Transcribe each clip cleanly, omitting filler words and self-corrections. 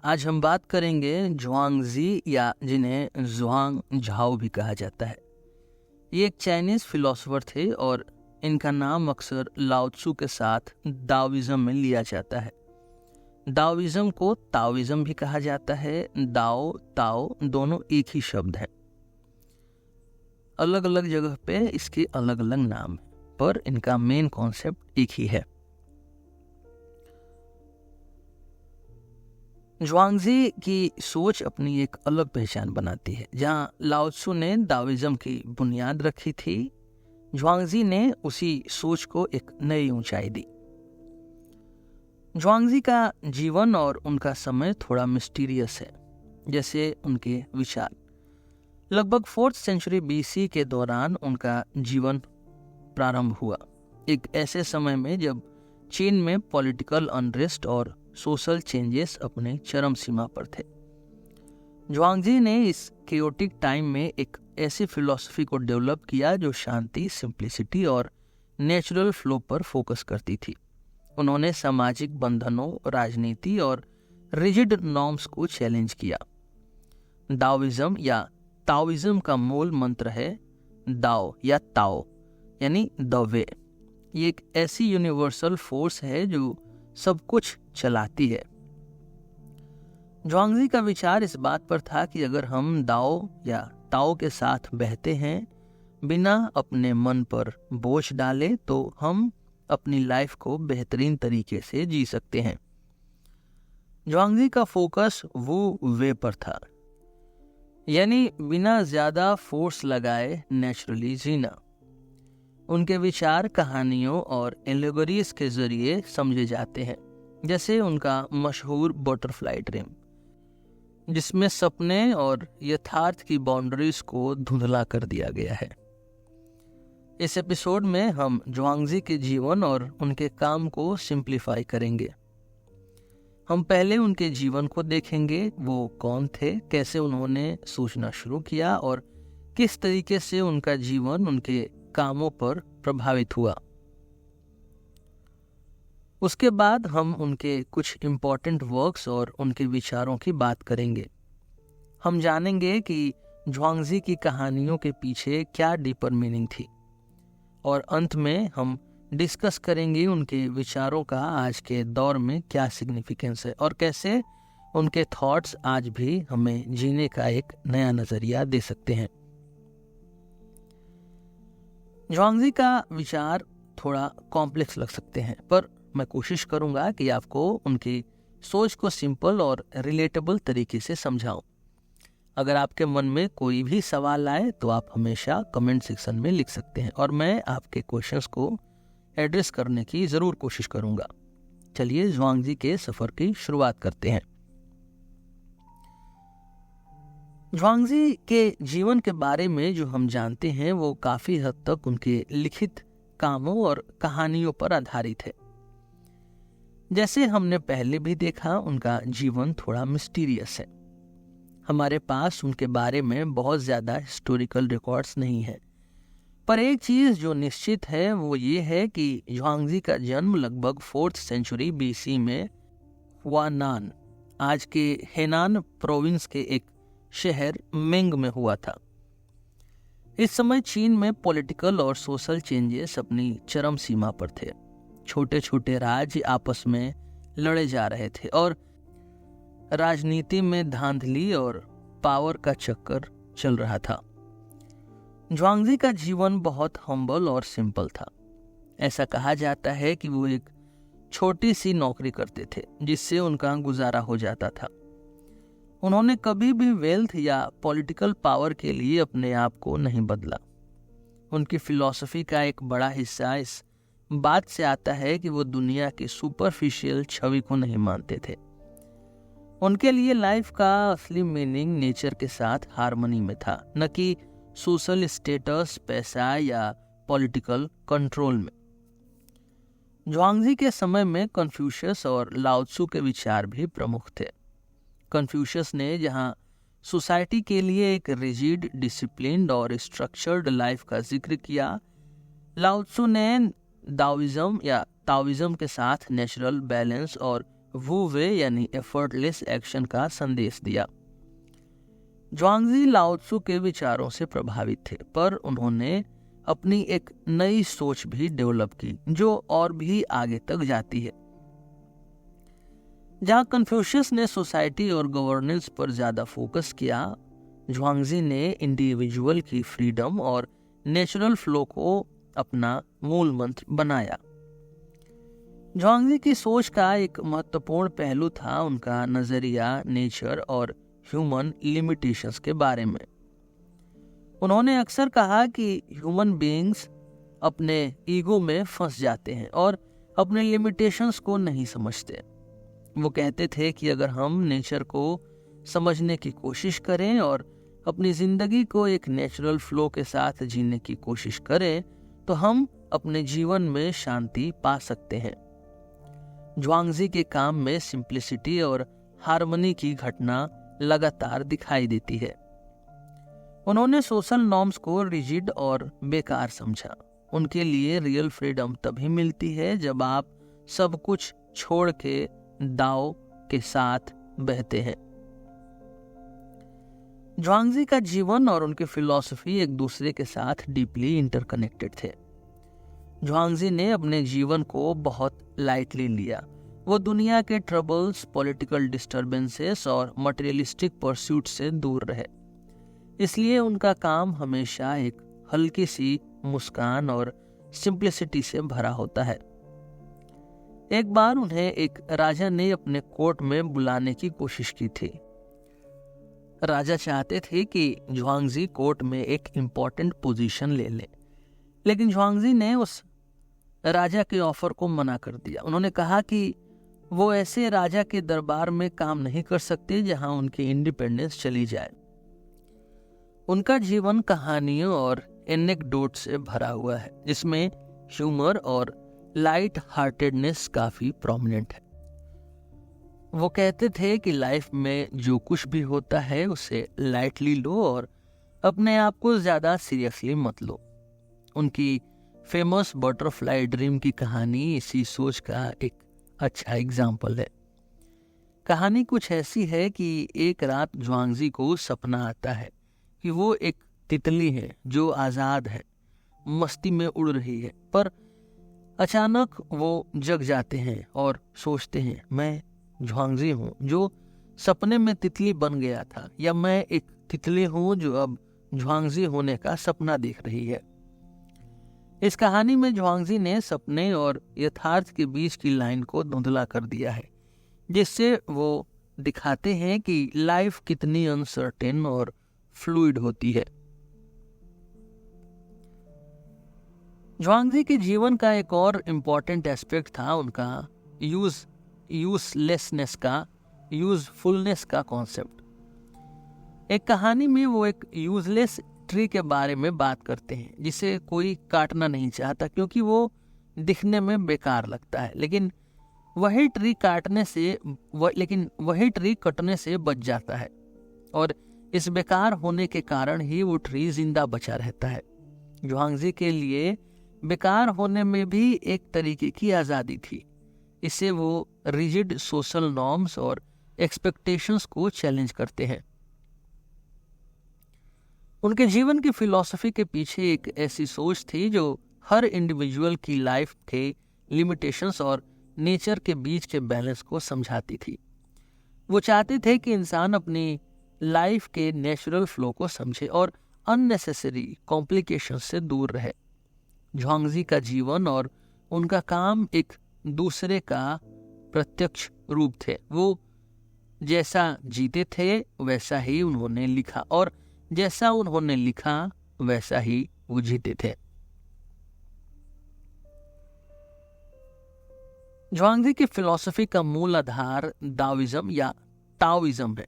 आज हम बात करेंगे जुआंगजी या जिन्हें जुआंग झाओ भी कहा जाता है। ये एक चाइनीज फिलोसोफर थे और इनका नाम अक्सर लाओ त्सू के साथ दाओइज्म में लिया जाता है। दाओइज्म को ताओइज्म भी कहा जाता है। दाओ ताओ दोनों एक ही शब्द है, अलग अलग जगह पे इसके अलग अलग नाम है, पर इनका मेन कॉन्सेप्ट एक ही है। जुआंगजी की सोच अपनी एक अलग पहचान बनाती है। जहाँ लाओ त्सू ने दाओइज्म की बुनियाद रखी थी, जुआंगजी ने उसी सोच को एक नई ऊंचाई दी। जुआंगजी का जीवन और उनका समय थोड़ा मिस्टीरियस है, जैसे उनके विचार। लगभग 4th सेंचुरी BC के दौरान उनका जीवन प्रारंभ हुआ, एक ऐसे समय में जब चीन में पॉलिटिकल अनरेस्ट और सोशल चेंजेस अपने चरम सीमा पर थे। जुआंगजी ने इस केओटिक टाइम में एक ऐसी फिलॉसफी को डेवलप किया जो शांति, सिंप्लिसिटी और नेचुरल फ्लो पर फोकस करती थी। उन्होंने सामाजिक बंधनों, राजनीति और रिजिड नॉर्म्स को चैलेंज किया। दाओइज्म या ताओइज्म का मूल मंत्र है दाओ या ताओ यानी द वे। ये एक ऐसी यूनिवर्सल फोर्स है जो सब कुछ चलाती है। जुआंगजी का विचार इस बात पर था कि अगर हम दाओ या ताओ के साथ बहते हैं, बिना अपने मन पर बोझ डाले, तो हम अपनी लाइफ को बेहतरीन तरीके से जी सकते हैं। जुआंगजी का फोकस वो वे पर था, यानी बिना ज्यादा फोर्स लगाए नेचुरली जीना। उनके विचार कहानियों और एलेगोरीज के जरिए समझे जाते हैं, जैसे उनका मशहूर बटरफ्लाई ड्रीम, जिसमें सपने और यथार्थ की बाउंड्रीज को धुंधला कर दिया गया है। इस एपिसोड में हम जुआंगजी के जीवन और उनके काम को सिंप्लीफाई करेंगे। हम पहले उनके जीवन को देखेंगे, वो कौन थे, कैसे उन्होंने सोचना शुरू किया और किस तरीके से उनका जीवन उनके कामों पर प्रभावित हुआ। उसके बाद हम उनके कुछ इम्पोर्टेंट वर्क्स और उनके विचारों की बात करेंगे। हम जानेंगे कि जुआंगजी की कहानियों के पीछे क्या डीपर मीनिंग थी, और अंत में हम डिस्कस करेंगे उनके विचारों का आज के दौर में क्या सिग्निफिकेंस है और कैसे उनके थॉट्स आज भी हमें जीने का एक नया नजरिया दे सकते हैं। जुआंगजी का विचार थोड़ा कॉम्प्लेक्स लग सकते हैं, पर मैं कोशिश करूंगा कि आपको उनकी सोच को सिंपल और रिलेटेबल तरीके से समझाऊं। अगर आपके मन में कोई भी सवाल आए तो आप हमेशा कमेंट सेक्शन में लिख सकते हैं और मैं आपके क्वेश्चंस को एड्रेस करने की ज़रूर कोशिश करूंगा। चलिए जुआंगजी के सफ़र की शुरुआत करते हैं। जुआंगजी के जीवन के बारे में जो हम जानते हैं वो काफ़ी हद तक उनके लिखित कामों और कहानियों पर आधारित है। जैसे हमने पहले भी देखा, उनका जीवन थोड़ा मिस्टीरियस है। हमारे पास उनके बारे में बहुत ज़्यादा हिस्टोरिकल रिकॉर्ड्स नहीं है, पर एक चीज़ जो निश्चित है वो ये है कि जुआंगजी का जन्म लगभग 4th सेंचुरी BC में हुआनान, आज के हेनान प्रोविंस के एक शहर मेंग में हुआ था। इस समय चीन में पॉलिटिकल और सोशल चेंजेस अपनी चरम सीमा पर थे। छोटे छोटे राज्य आपस में लड़े जा रहे थे और राजनीति में धांधली और पावर का चक्कर चल रहा था। जुआंगजी का जीवन बहुत हम्बल और सिंपल था। ऐसा कहा जाता है कि वो एक छोटी सी नौकरी करते थे जिससे उनका गुजारा हो जाता था। उन्होंने कभी भी वेल्थ या पॉलिटिकल पावर के लिए अपने आप को नहीं बदला। उनकी फिलॉसफी का एक बड़ा हिस्सा इस बात से आता है कि वो दुनिया की सुपरफिशियल छवि को नहीं मानते थे। उनके लिए लाइफ का असली मीनिंग नेचर के साथ हार्मनी में था, न कि सोशल स्टेटस, पैसा या पॉलिटिकल कंट्रोल में। जुआंगजी के समय में कन्फ्यूशियस और लाओ त्सू के विचार भी प्रमुख थे। कन्फ्यूशियस ने जहां सोसाइटी के लिए एक रिजिड, डिसिप्लिन्ड और स्ट्रक्चर्ड लाइफ का जिक्र किया, लाओ त्सू ने दाओइज्म या ताओइज्म के साथ नेचुरल बैलेंस और वू वे यानी एफर्टलेस एक्शन का संदेश दिया। ज्वांगजी लाओ त्सु के विचारों से प्रभावित थे, पर उन्होंने अपनी एक नई सोच भी डेवलप की जो और भी आगे तक जाती है। जहां कन्फ्यूशियस ने सोसाइटी और गवर्नेंस पर ज्यादा फोकस किया, ज्वांगजी ने इंडिविजुअल की फ्रीडम और नेचुरल फ्लो को अपना मूल मंत्र बनाया। ज्वांगजी की सोच का एक महत्वपूर्ण पहलू था उनका नजरिया नेचर और ह्यूमन लिमिटेशंस के बारे में। उन्होंने अक्सर कहा कि ह्यूमन बीइंग्स अपने ईगो में फंस जाते हैं और अपने लिमिटेशंस को नहीं समझते। वो कहते थे कि अगर हम नेचर को समझने की कोशिश करें और अपनी जिंदगी को एक नेचुरल फ्लो के साथ जीने की कोशिश करें तो हम अपने जीवन में शांति पा सकते हैं। ज्वांगजी के काम में सिंप्लिसिटी और हार्मनी की घटना लगातार दिखाई देती है। उन्होंने सोशल नॉर्म्स को रिजिड और बेकार समझा। उनके लिए रियल फ्रीडम तभी मिलती है जब आप सब कुछ छोड़ के दाओ के साथ बहते हैं। ज्वांगजी का जीवन और उनकी फिलॉसफी एक दूसरे के साथ डीपली इंटरकनेक्टेड थे। ज्वांगजी ने अपने जीवन को बहुत लाइटली लिया। वो दुनिया के ट्रबल्स, पॉलिटिकल डिस्टर्बेंसेस और मटेरियलिस्टिक परस्यूट से दूर रहे। इसलिए उनका काम हमेशा एक हल्की सी मुस्कान और सिंप्लिसिटी से भरा होता है। एक बार उन्हें एक राजा ने अपने कोर्ट में बुलाने की कोशिश की थी। राजा चाहते थे कि ज्वांगजी कोर्ट में एक इम्पोर्टेंट पोजीशन ले लें, लेकिन ज्वांगजी ने उस राजा के ऑफर को मना कर दिया। उन्होंने कहा कि वो ऐसे राजा के दरबार में काम नहीं कर सकते जहां उनकी इंडिपेंडेंस चली जाए। उनका जीवन कहानियों और एनेक्डोट से भरा हुआ है, जिसमें ह्यूमर और लाइट हार्टेडनेस काफी प्रोमिनेंट है। वो कहते थे कि लाइफ में जो कुछ भी होता है उसे लाइटली लो और अपने आप को ज्यादा सीरियसली मत लो। उनकी फेमस बटरफ्लाई ड्रीम की कहानी इसी सोच का एक अच्छा एग्जाम्पल है। कहानी कुछ ऐसी है कि एक रात ज्वांगजी को सपना आता है कि वो एक तितली है जो आजाद है, मस्ती में उड़ रही है, पर अचानक वो जग जाते हैं और सोचते हैं, मैं ज्वांगजी हूँ जो सपने में तितली बन गया था, या मैं एक तितली हूँ जो अब ज्वांगजी होने का सपना देख रही है। इस कहानी में ज्वांगजी ने सपने और यथार्थ के बीच की लाइन को धुंधला कर दिया है, जिससे वो दिखाते हैं कि लाइफ कितनी अनसर्टेन और फ्लूइड होती है। ज्वांगजी के जीवन का एक और इम्पॉर्टेंट एस्पेक्ट था उनका यूजलेसनेस का यूजफुलनेस का कॉन्सेप्ट। एक कहानी में वो एक यूजलेस ट्री के बारे में बात करते हैं जिसे कोई काटना नहीं चाहता क्योंकि वो दिखने में बेकार लगता है, लेकिन वही ट्री कटने से बच जाता है और इस बेकार होने के कारण ही वो ट्री जिंदा बचा रहता है। ज्वांगजी के लिए बेकार होने में भी एक तरीके की आज़ादी थी। इससे वो रिजिड सोशल नॉर्म्स और एक्सपेक्टेशंस को चैलेंज करते हैं। उनके जीवन की फिलॉसफी के पीछे एक ऐसी सोच थी जो हर इंडिविजुअल की लाइफ के लिमिटेशंस और नेचर के बीच के बैलेंस को समझाती थी। वो चाहते थे कि इंसान अपनी लाइफ के नेचुरल फ्लो को समझे और अननेसेसरी कॉम्प्लिकेशंस से दूर रहे। ज्वांगजी का जीवन और उनका काम एक दूसरे का प्रत्यक्ष रूप थे। वो जैसा जीते थे वैसा ही उन्होंने लिखा और जैसा उन्होंने लिखा वैसा ही वो जीते थे। ज्वांगजी की फिलॉसफी का मूल आधार दाविज्म या ताओइज्म है,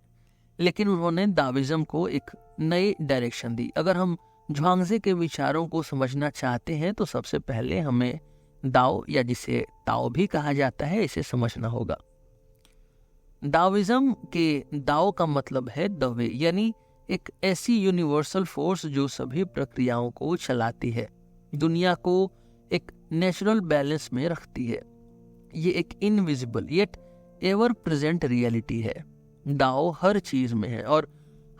लेकिन उन्होंने दाविज्म को एक नई डायरेक्शन दी। अगर हम ज्वांगजी के विचारों को समझना चाहते हैं तो सबसे पहले हमें दाओ या जिसे ताओ भी कहा जाता है इसे समझना होगा। दाविज्म के दाओ का मतलब है द वे, यानी एक ऐसी यूनिवर्सल फोर्स जो सभी प्रक्रियाओं को चलाती है, दुनिया को एक नेचुरल बैलेंस में रखती है। ये एक invisible yet ever present reality है। दाओ हर चीज में है और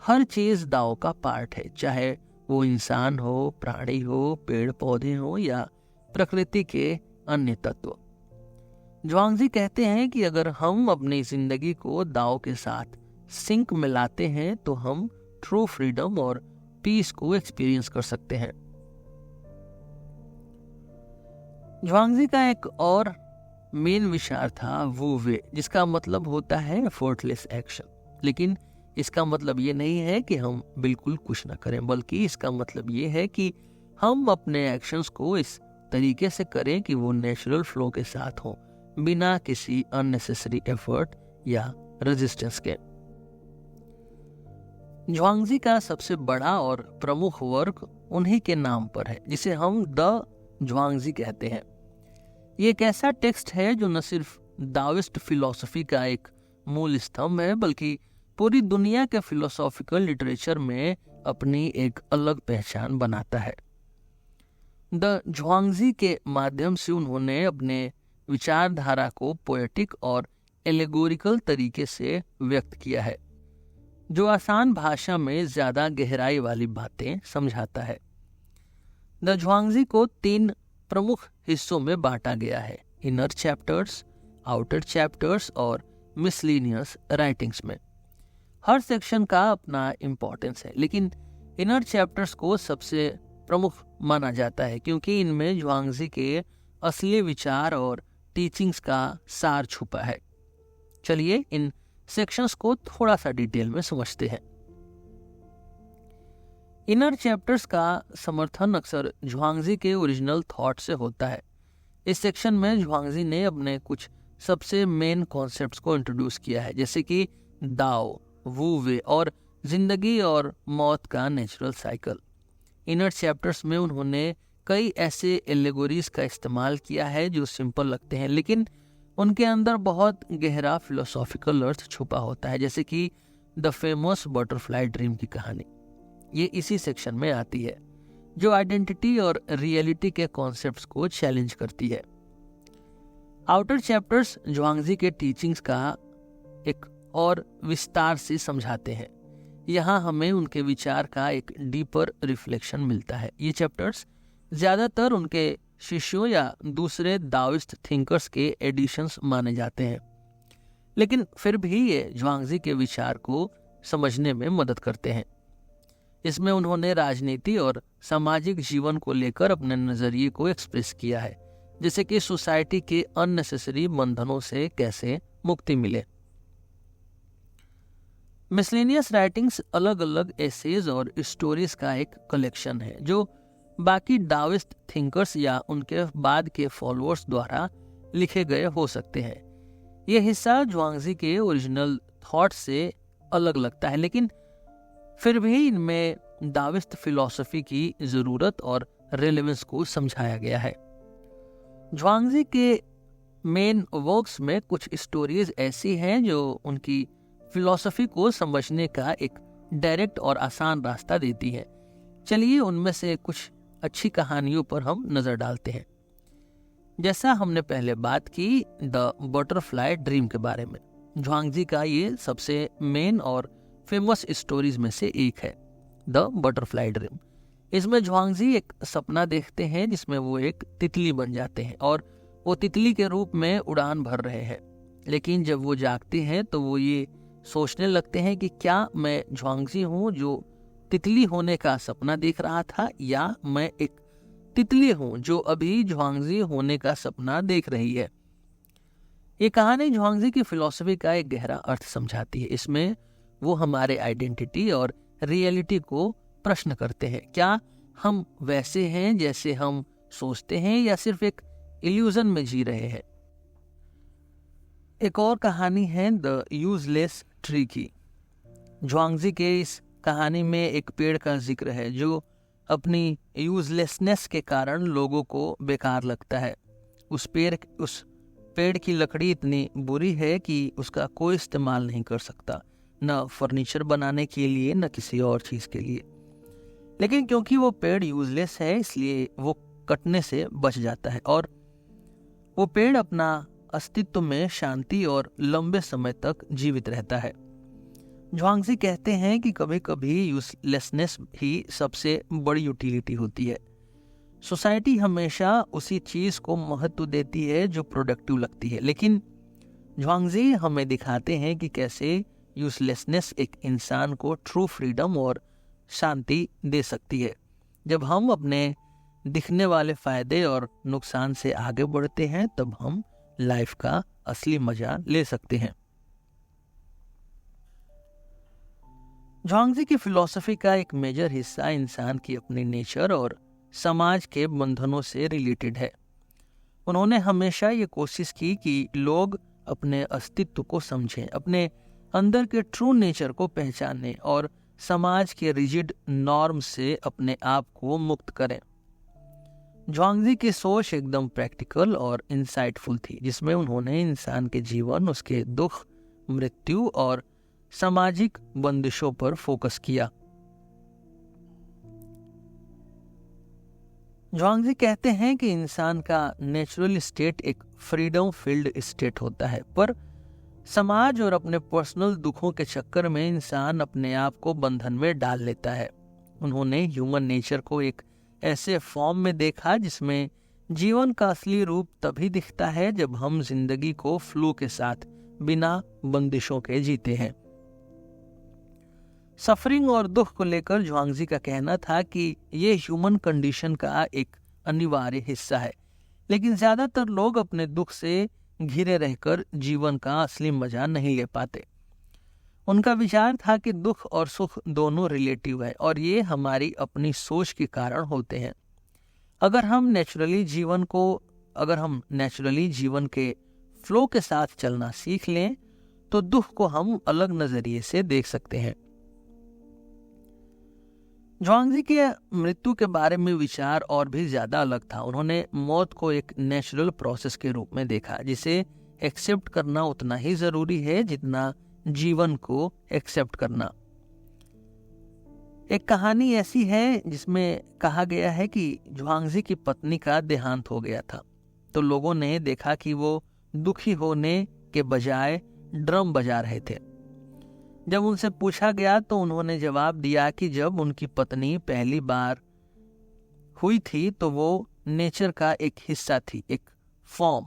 हर चीज दाओ का पार्ट है, चाहे वो इंसान हो, प्राणी हो, पेड़ पौधे हो या प्रकृति के अन्य तत्व। ज्वांगजी कहते हैं कि अगर हम अपनी जिंदगी को दाओ के साथ सिंक में लाते हैं तो हम ट्रू फ्रीडम और पीस को एक्सपीरियंस कर सकते हैं। ज्वांगजी का एक और मेन विचार था वू वे, जिसका मतलब होता है एफर्टलेस एक्शन। लेकिन इसका मतलब ये नहीं है कि हम बिल्कुल कुछ ना करें, बल्कि इसका मतलब ये है कि हम अपने एक्शंस को इस तरीके से करें कि वो नेचुरल फ्लो के साथ हो, बिना किसी अननेसेसरी एफर्ट या रेजिस्टेंस के। ज्वांगजी का सबसे बड़ा और प्रमुख वर्क उन्हीं के नाम पर है, जिसे हम द ज्वांगजी कहते हैं। ये एक ऐसा टेक्स्ट है जो न सिर्फ दाविस्ट फिलॉसफी का एक मूल स्तंभ है, बल्कि पूरी दुनिया के फिलोसॉफिकल लिटरेचर में अपनी एक अलग पहचान बनाता है। द ज्वांगजी के माध्यम से उन्होंने अपने विचारधारा को पोएटिक और एलेगोरिकल तरीके से व्यक्त किया है, जो आसान भाषा में ज्यादा गहराई वाली बातें समझाता है। द ज्वांगजी को 3 प्रमुख हिस्सों में बांटा गया है, इनर चैप्टर्स, आउटर चैप्टर्स और मिसलिनियस राइटिंग्स में। हर सेक्शन का अपना इम्पोर्टेंस है, लेकिन इनर चैप्टर्स को सबसे प्रमुख माना जाता है क्योंकि इनमें ज्वांगजी के असली विचार और टीचिंग्स का सार छुपा है। चलिए इन सेक्शंस को थोड़ा सा डिटेल में समझते हैं। इनर चैप्टर्स का समर्थन अक्सर ज्वांगजी के ओरिजिनल थॉट से होता है। इस सेक्शन में ज्वांगजी ने अपने कुछ सबसे मेन कॉन्सेप्ट्स को इंट्रोड्यूस किया है, जैसे कि दाओ, वू वे और जिंदगी और मौत का नेचुरल साइकिल। इनर चैप्टर्स में उन्होंने कई ऐसे एलेगोरीज का इस्तेमाल किया है जो सिंपल लगते हैं, लेकिन उनके अंदर बहुत गहरा फिलोसॉफिकल अर्थ छुपा होता है, जैसे कि द फेमस बटरफ्लाई ड्रीम की कहानी। ये इसी सेक्शन में आती है, जो आइडेंटिटी और रियलिटी के कॉन्सेप्ट्स को चैलेंज करती है। आउटर चैप्टर्स ज्वांगजी के टीचिंग्स का एक और विस्तार से समझाते हैं। यहाँ हमें उनके विचार का एक डीपर रिफ्लेक्शन मिलता है। ये चैप्टर्स ज्यादातर उनके शिष्यों या दूसरे दाओइस्ट थिंकर्स के एडिशंस माने जाते हैं, लेकिन फिर भी ये ज्वांगजी के विचार को समझने में मदद करते हैं। इसमें उन्होंने राजनीति और सामाजिक जीवन को लेकर अपने नजरिए को एक्सप्रेस किया है, जैसे कि सोसाइटी के अननेसेसरी बंधनों से कैसे मुक्ति मिले। मिसलेनियस राइटिंग्स अलग अलग एसेज और स्टोरीज का एक कलेक्शन है, जो बाकी डाविस्ट थिंकर्स या उनके बाद के फॉलोअर्स द्वारा लिखे गए हो सकते हैं। यह हिस्सा ज्वांगजी के ओरिजिनल थॉट से अलग लगता है, लेकिन फिर भी इनमें दाविस्ट फिलॉसफी की जरूरत और रेलेवेंस को समझाया गया है। ज्वांगजी के मेन वर्क्स में कुछ स्टोरीज ऐसी हैं जो उनकी फिलॉसफी को समझने का एक डायरेक्ट और आसान रास्ता देती है। चलिए उनमें से कुछ अच्छी कहानियों पर हम नजर डालते हैं। जैसा हमने पहले बात की द बटरफ्लाई ड्रीम के बारे में, ज्वांगजी का ये सबसे मेन और फेमस स्टोरीज में से एक है, द बटरफ्लाई ड्रीम। इसमें ज्वांगजी एक सपना देखते हैं जिसमें वो एक तितली बन जाते हैं और वो तितली के रूप में उड़ान भर रहे हैं। लेकिन जब वो जागते हैं तो वो ये सोचने लगते हैं कि क्या मैं ज्वांगजी हूँ जो तितली होने का सपना देख रहा था, या मैं एक तितली हूँ जो अभी ज्वांगजी होने का सपना देख रही है। ये कहानी ज्वांगजी की फिलॉसफी का एक गहरा अर्थ समझाती है। इसमें वो हमारे आइडेंटिटी और रियलिटी को प्रश्न करते हैं। क्या हम वैसे हैं जैसे हम सोचते हैं, या सिर्फ एक इल्यूजन में जी रहे हैं? एक और कहानी है द यूजलेस ट्री की। ज्वांगजी के इस कहानी में एक पेड़ का जिक्र है जो अपनी यूजलेसनेस के कारण लोगों को बेकार लगता है। उस पेड़ की लकड़ी इतनी बुरी है कि उसका कोई इस्तेमाल नहीं कर सकता, न फर्नीचर बनाने के लिए न किसी और चीज के लिए। लेकिन क्योंकि वो पेड़ यूजलेस है, इसलिए वो कटने से बच जाता है और वो पेड़ अपना अस्तित्व में शांति और लंबे समय तक जीवित रहता है। ज्वांगजी कहते हैं कि कभी कभी यूजलेसनेस ही सबसे बड़ी यूटिलिटी होती है। सोसाइटी हमेशा उसी चीज को महत्व देती है जो प्रोडक्टिव लगती है, लेकिन ज्वांगजी हमें दिखाते हैं कि कैसे यूजलेसनेस एक इंसान को ट्रू फ्रीडम और शांति दे सकती है। जब हम अपने दिखने वाले फायदे और नुकसान से आगे बढ़ते हैं, तब हम लाइफ का असली मजा ले सकते हैं। ज्वांगजी की फिलॉसफी का एक मेजर हिस्सा इंसान की अपनी नेचर और समाज के बंधनों से रिलेटेड है। उन्होंने हमेशा ये कोशिश की कि लोग अपने अस्तित्व को समझें, अपने अंदर के ट्रू नेचर को पहचानें और समाज के रिजिड नॉर्म से अपने आप को मुक्त करें। ज्वांगजी की सोच एकदम प्रैक्टिकल और इंसाइटफुल थी, जिसमें उन्होंने इंसान के जीवन, उसके दुख, मृत्यु और सामाजिक बंदिशों पर फोकस किया। ज्वांगजी कहते हैं कि इंसान का नेचुरल स्टेट एक फ्रीडम फील्ड स्टेट होता है, पर समाज और अपने पर्सनल दुखों के चक्कर में इंसान अपने आप को बंधन में डाल लेता है। उन्होंने ह्यूमन नेचर को एक ऐसे फॉर्म में देखा जिसमें जीवन का असली रूप तभी दिखता है जब हम जिंदगी को फ्लो के साथ बिना बंदिशों के जीते हैं। सफरिंग और दुख को लेकर ज्वांगजी का कहना था कि ये ह्यूमन कंडीशन का एक अनिवार्य हिस्सा है, लेकिन ज्यादातर लोग अपने दुख से घिरे रहकर जीवन का असली मजा नहीं ले पाते। उनका विचार था कि दुख और सुख दोनों रिलेटिव है और ये हमारी अपनी सोच के कारण होते हैं। अगर हम नेचुरली जीवन के फ्लो के साथ चलना सीख लें तो दुख को हम अलग नजरिए से देख सकते हैं। ज्वांगजी के मृत्यु के बारे में विचार और भी ज्यादा अलग था। उन्होंने मौत को एक नेचुरल प्रोसेस के रूप में देखा, जिसे एक्सेप्ट करना उतना ही जरूरी है जितना जीवन को एक्सेप्ट करना। एक कहानी ऐसी है जिसमें कहा गया है कि ज्वांगजी की पत्नी का देहांत हो गया था, तो लोगों ने देखा कि वो दुखी होने के बजाय ड्रम बजा रहे थे। जब उनसे पूछा गया तो उन्होंने जवाब दिया कि जब उनकी पत्नी पहली बार हुई थी तो वो नेचर का एक हिस्सा थी, एक फॉर्म,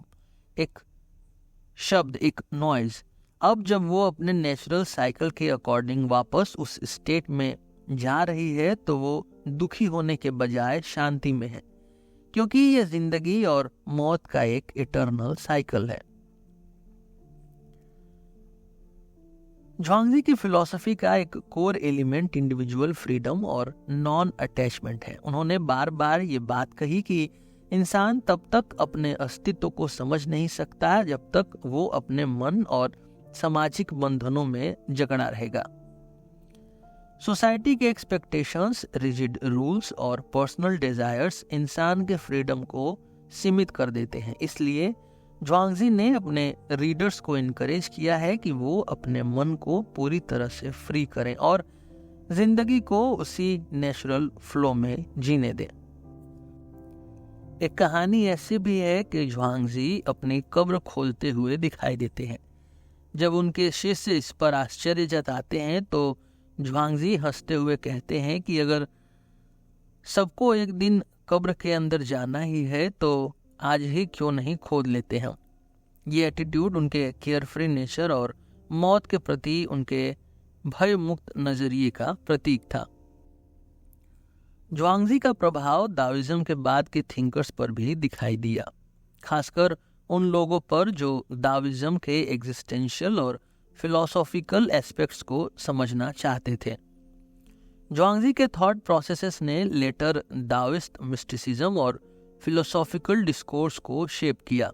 एक शब्द, एक नॉइज। अब जब वो अपने नेचुरल साइकिल के अकॉर्डिंग वापस उस स्टेट में जा रही है तो वो दुखी होने के बजाय शांति में है, क्योंकि ये जिंदगी और मौत का एक इटर्नल साइकिल है। ज्वांगजी की फिलॉसफी का एक कोर एलिमेंट इंडिविजुअल फ्रीडम और नॉन अटैचमेंट है। उन्होंने बार बार ये बात कही कि इंसान तब तक अपने अस्तित्व को समझ नहीं सकता जब तक वो अपने मन और सामाजिक बंधनों में जकड़ा रहेगा। सोसाइटी के एक्सपेक्टेशंस, रिजिड रूल्स और पर्सनल डिजायर्स इंसान के फ्रीडम को सीमित कर देते हैं। इसलिए ज्वांगजी ने अपने रीडर्स को इनकरेज किया है कि वो अपने मन को पूरी तरह से फ्री करें और जिंदगी को उसी नेचुरल फ्लो में जीने दें। एक कहानी ऐसी भी है कि ज्वांगजी अपनी कब्र खोलते हुए दिखाई देते हैं। जब उनके शिष्य इस पर आश्चर्य जताते हैं तो ज्वांगजी हंसते हुए कहते हैं कि अगर सबको एक दिन कब्र के अंदर जाना ही है तो आज ही क्यों नहीं खोद लेते हैं। ये एटीट्यूड उनके केयरफ्री नेचर और मौत के प्रति उनके भय मुक्त नजरिए का प्रतीक था। ज्वांगजी का प्रभाव दाओइज्म के बाद के थिंकर्स पर भी दिखाई दिया, खासकर उन लोगों पर जो दाओइज्म के एग्जिस्टेंशियल और फिलोसॉफिकल एस्पेक्ट्स को समझना चाहते थे। ज्वांगजी के थॉट प्रोसेसेस ने लेटर दाओइस्ट मिस्टिसिज्म और फिलोसॉफिकल डिस्कोर्स को शेप किया।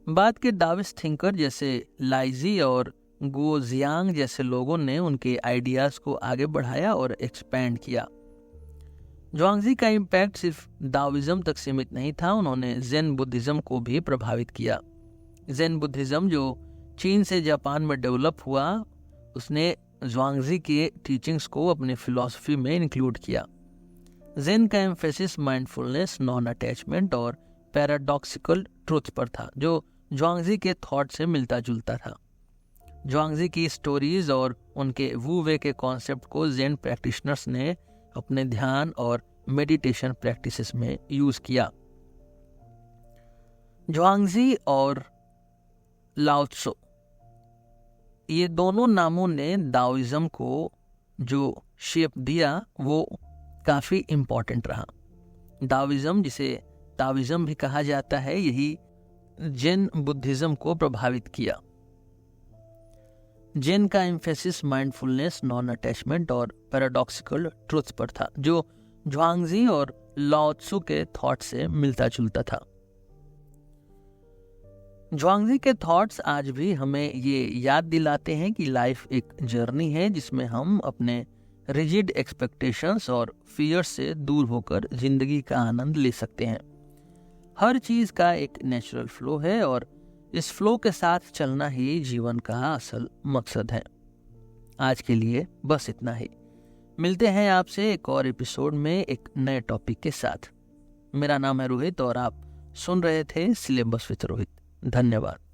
बाद के दाओइस्ट थिंकर जैसे लाइजी और गुओ जियांग जैसे लोगों ने उनके आइडियाज को आगे बढ़ाया और एक्सपैंड किया। ज्वांगजी का इम्पैक्ट सिर्फ दाओइज्म तक सीमित नहीं था, उन्होंने ज़ेन बुद्धिज्म को भी प्रभावित किया। ज़ेन बुद्धिज्म जो चीन से जापान में डेवलप हुआ, उसने ज्वांगजी के टीचिंग्स को अपने फिलॉसफी में इंक्लूड किया। ज़ेन का एम्फेसिस माइंडफुलनेस, नॉन अटैचमेंट और पैराडॉक्सिकल ट्रुथ पर था, जो ज्वांगजी के थॉट से मिलता जुलता था। ज्वांगजी की स्टोरीज और उनके वू वे के कॉन्सेप्ट को ज़ेन प्रैक्टिशनर्स ने अपने ध्यान और मेडिटेशन प्रैक्टिसेस में यूज किया। ज्वांगजी और लाओ त्सो, ये दोनों नामों ने दाओइज्म को जो शेप दिया वो काफ़ी इम्पोर्टेंट रहा। दाओइज्म, जिसे ताओइज्म भी कहा जाता है, यही जैन बुद्धिज्म को प्रभावित किया। जैन का एम्फेसिस माइंडफुलनेस, नॉन अटैचमेंट और पैराडॉक्सिकल ट्रुथ पर था, जो ज्वांगजी और लाओ त्सु के थॉट से मिलता जुलता था। ज्वांगजी के थॉट्स आज भी हमें ये याद दिलाते हैं कि लाइफ एक जर्नी है जिसमें हम अपने रिजिड एक्सपेक्टेशंस और फियर्स से दूर होकर जिंदगी का आनंद ले सकते हैं। हर चीज का एक नेचुरल फ्लो है और इस फ्लो के साथ चलना ही जीवन का असल मकसद है। आज के लिए बस इतना ही। मिलते हैं आपसे एक और एपिसोड में एक नए टॉपिक के साथ। मेरा नाम है रोहित और आप सुन रहे थे सिलेबस विद रोहित। धन्यवाद।